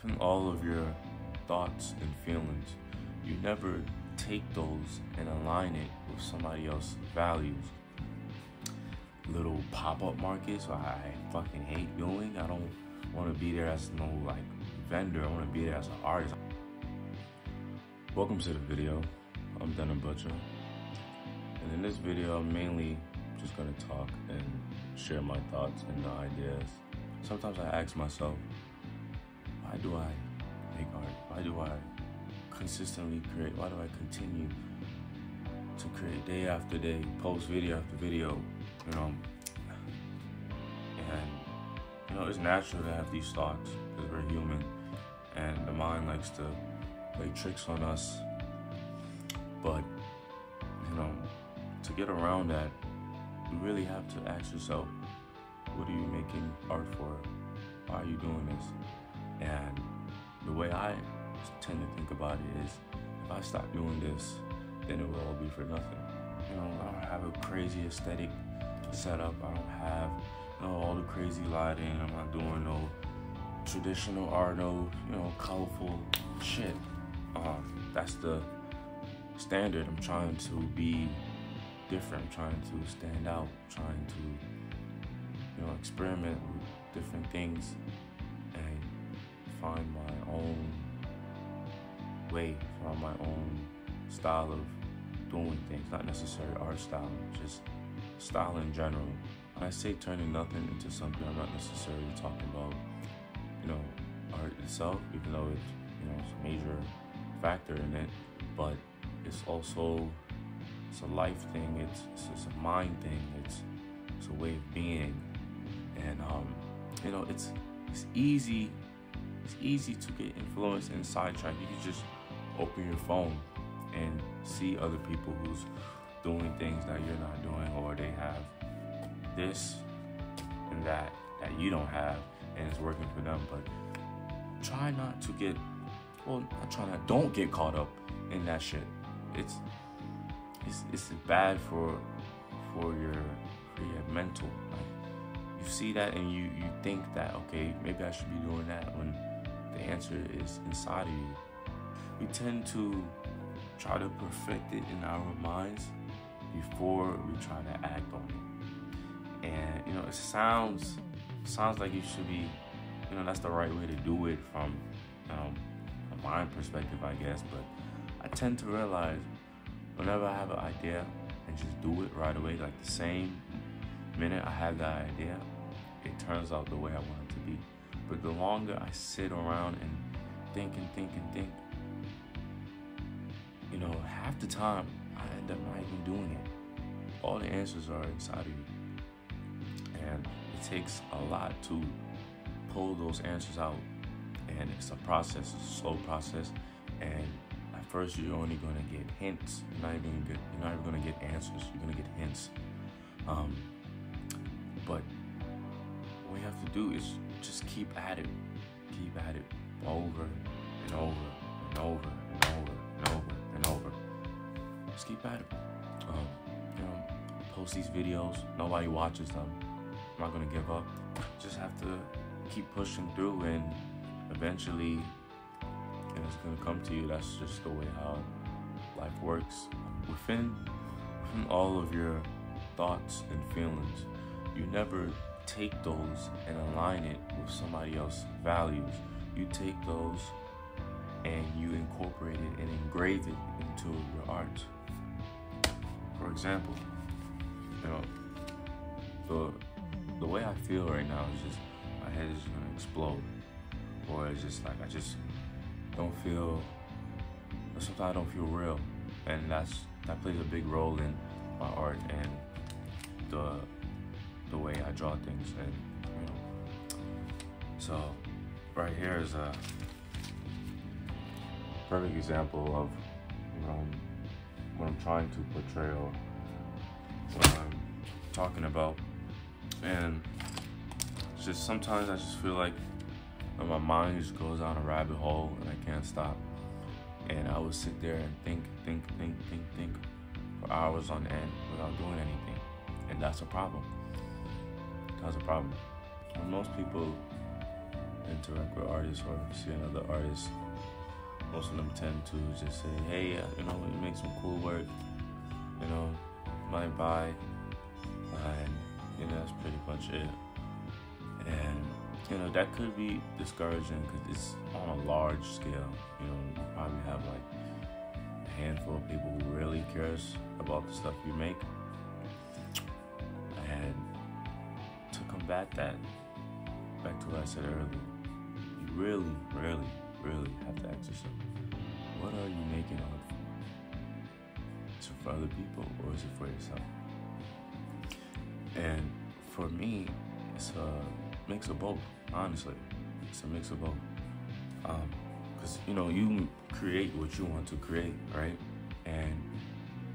within all of your thoughts and feelings, you never take those and align it with somebody else's values. Little pop-up markets I fucking hate doing. I don't want to be there as no like vendor. I want to be there as an artist. Welcome to the video. I'm Denim Butcher, and in this video I'm mainly just gonna talk and share my thoughts and ideas. Sometimes I ask myself, why do I make art? Why do I consistently create? Why do I continue to create day after day, post video after video, And it's natural to have these thoughts because we're human and the mind likes to play tricks on us. But, to get around that, you really have to ask yourself, what are you making art for? Why are you doing this? And the way I tend to think about it is, if I stop doing this, then it will all be for nothing. I don't have a crazy aesthetic setup. I don't have all the crazy lighting. I'm not doing no traditional art, no colorful shit. That's the standard. I'm trying to be different. I'm trying to stand out. I'm trying to experiment with different things and find my own way, find my own style of doing things. Not necessarily art style, just style in general. When I say turning nothing into something, I'm not necessarily talking about art itself, even though it's a major factor in it, but it's a life thing, it's a mind thing, it's a way of being. And it's easy to get influenced and sidetracked. You can just open your phone and see other people who's doing things that you're not doing, or they have this and that you don't have, and it's working for them. But try not to get, don't get caught up in that shit. It's bad for your mental. Like, you see that and you think that, okay, maybe I should be doing that, when the answer is inside of you. We tend to try to perfect it in our minds before we try to act on it. And it sounds like you should be, that's the right way to do it from a mind perspective, I guess. But I tend to realize whenever I have an idea and just do it right away, like the same minute I have that idea, it turns out the way I want it to be. But the longer I sit around and think, half the time I end up not even doing it. All the answers are inside of you. And it takes a lot to pull those answers out. And it's a process, it's a slow process. And at first you're only gonna get hints. You're not even gonna get answers, you're gonna get hints. But what you have to do is just keep at it over and over and over and over and over and over. Just keep at it. Post these videos, nobody watches them. I'm not gonna give up. Just have to keep pushing through, and eventually it's gonna come to you. That's just the way how life works. Within all of your thoughts and feelings, you never take those and align it with somebody else's values. You take those and you incorporate it and engrave it into your art. For example, the way I feel right now is just, my head is gonna explode. Or it's just like, I just don't feel, sometimes I don't feel real. And that plays a big role in my art and the way I draw things. And so right here is a perfect example of what I'm trying to portray, or what I'm talking about. And it's just, sometimes I just feel like my mind just goes down a rabbit hole and I can't stop. And I would sit there and think for hours on end without doing anything. And that's a problem. That's a problem. When most people interact with artists or see another artist, most of them tend to just say, hey, you know, you make some cool work, you know, might buy, and you know, that's pretty much it. And you know, that could be discouraging because it's on a large scale. You know, you probably have like a handful of people who really cares about the stuff you make. And to combat that, back to what I said earlier, you really, really, really have to ask yourself, what are you making art for? Is it for other people or is it for yourself? And for me, it's a mix of both, honestly. It's a mix of both. Because, you know, you create what you want to create, right? And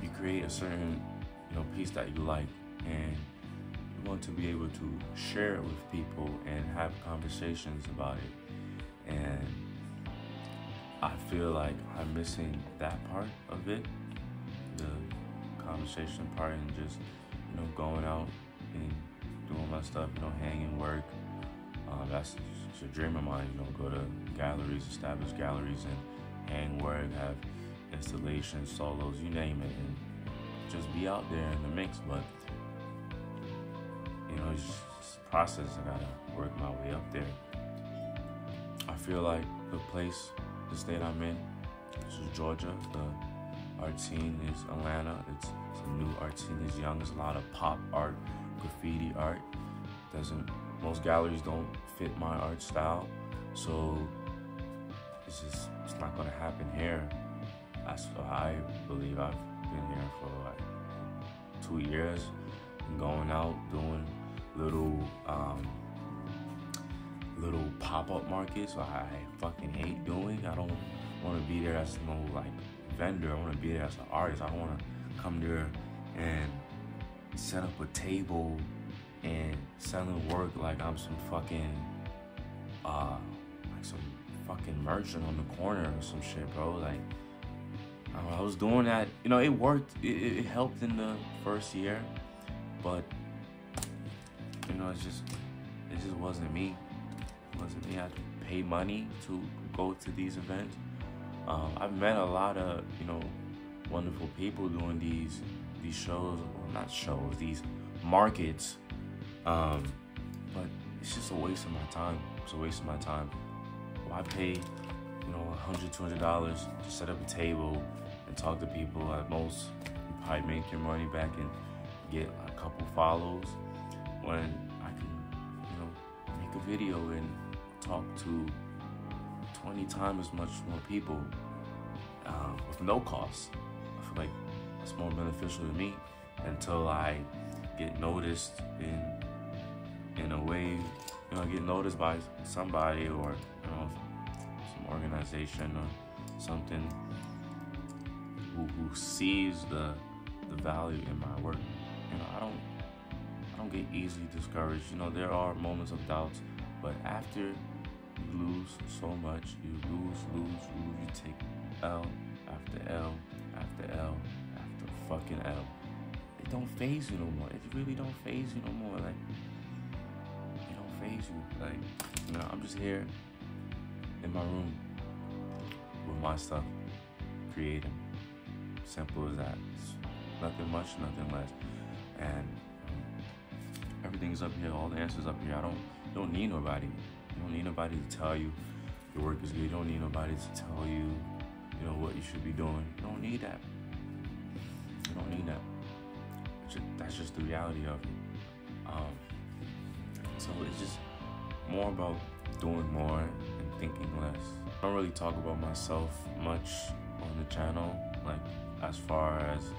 you create a certain, you know, piece that you like, and you want to be able to share it with people and have conversations about it. And I feel like I'm missing that part of it, the conversation part, and just, you know, going out and doing my stuff, you know, hanging, work. That's a dream of mine, you know, go to galleries, established galleries, and hang, work, have installations, solos, you name it, and just be out there in the mix. But, you know, it's just a process. I gotta work my way up there. I feel like the state I'm in, this is Georgia. The art scene is Atlanta. It's a new art scene. It's young. There's a lot of pop art, graffiti art. Most galleries don't fit my art style, so it's not gonna happen here. That's what I believe. I've been here for like 2 years, and going out doing little pop-up markets. I fucking hate doing. I don't want to be there as no like vendor. I want to be there as an artist. I don't want to come there and set up a table and selling work like I'm some fucking merchant on the corner or some shit, bro. Like, I was doing that, you know, it worked. It helped in the first year, but you know, it just wasn't me. It wasn't me. I had to pay money to go to these events. I've met a lot of, you know, wonderful people doing these shows, well, not shows, these markets. But it's just a waste of my time. It's a waste of my time. Why pay, you know, $100, $200 to set up a table and talk to people? At most, you probably make your money back and get a couple follows, when I can, you know, make a video and talk to 20 times as much more people with no cost. I feel like that's more beneficial to me until I get noticed in a way, you know, get noticed by somebody, or, you know, some organization or something who sees the value in my work. You know, I don't get easily discouraged. You know, there are moments of doubt, but after you lose so much, you lose, you take L after L after L after fucking L. It don't faze you no more. It really don't faze you no more. Like, it don't faze you. Like, you know, I'm just here in my room with my stuff, creating. Simple as that. It's nothing much, nothing less. And everything's up here. All the answers up here. You don't need nobody. You don't need nobody to tell you your work is good. You don't need nobody to tell you, you know, what you should be doing. You don't need that. You don't need that. That's just the reality of it. So it's just more about doing more and thinking less. I don't really talk about myself much on the channel, like as far as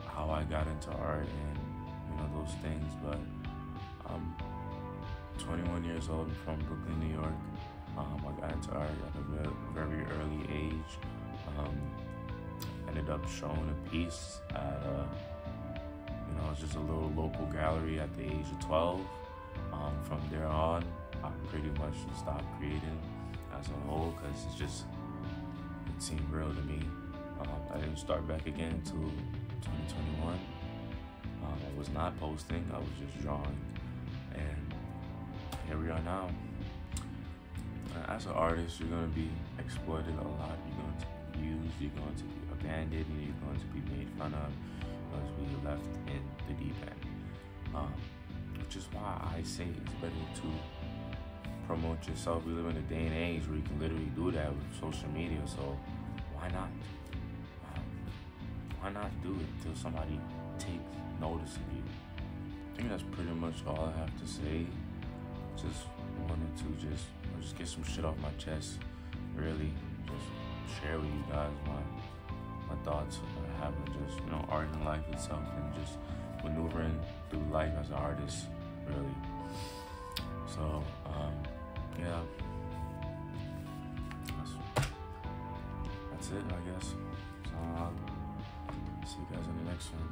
how I got into art and, you know, those things, but I'm 21 years old. I'm from Brooklyn, New York. I got into art at a very early age. Ended up showing a piece at you know, it's just a little local gallery at the age of 12. From there on, I pretty much stopped creating as a whole because it seemed real to me. I didn't start back again until 2021. I was not posting, I was just drawing. And here we are now. As an artist, you're going to be exploited a lot. You're going to be used. You're going to be abandoned. And you're going to be made fun of. You're going to be left in the deep end. Which is why I say it's better to promote yourself. We live in a day and age where you can literally do that with social media. So why not? Why not do it till somebody takes notice of you? I think that's pretty much all I have to say. Just wanted to just get some shit off my chest. Really, just share with you guys my thoughts on having just art in life itself and just maneuvering through life as an artist. Really. So yeah, that's it, I guess. So I'll see you guys in the next one.